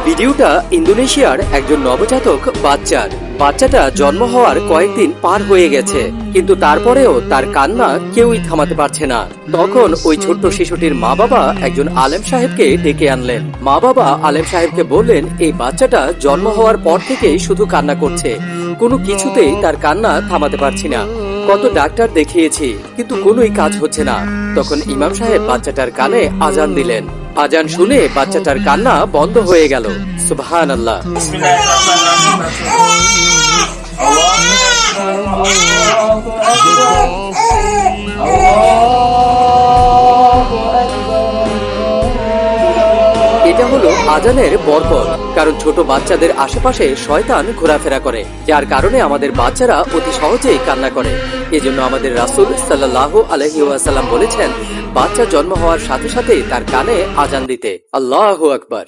ভিডিওটা ইন্দোনেশিয়ার একজন নবজাতক বাচ্চার। বাচ্চাটা জন্ম হওয়ার কয়েকদিন পার হয়ে গেছে, কিন্তু তারপরেও তার কান্না কেউই থামাতে পারছে না। তখন ওই ছোট্ট শিশুটির মা বাবা একজন আলেম সাহেবকে ডেকে আনলেন। মা বাবা আলেম সাহেবকে বললেন, এই বাচ্চাটা জন্ম হওয়ার পর থেকেই শুধু কান্না করছে, কোনো কিছুতেই তার কান্না থামাতে পারছি না। কত ডাক্তার দেখিয়েছি, কিন্তু কোনোই কাজ হচ্ছে না। তখন ইমাম সাহেব বাচ্চাটার কানে আজান দিলেন। আজান শুনে বাচ্চাটার কান্না বন্ধ হয়ে গেল। সুবহানাল্লাহ। এটা হলো আজানের বরকত, কারণ ছোট বাচ্চাদের আশেপাশে শয়তান ঘোরাফেরা করে, যার কারণে আমাদের বাচ্চারা অতি সহজেই কান্না করে। এজন্য আমাদের রাসূল সাল্লাল্লাহু আলাইহি ওয়াসাল্লাম বলেছেন, বাচ্চা জন্ম হওয়ার সাথে সাথে তার কানে আজান দিতে। আল্লাহু আকবার।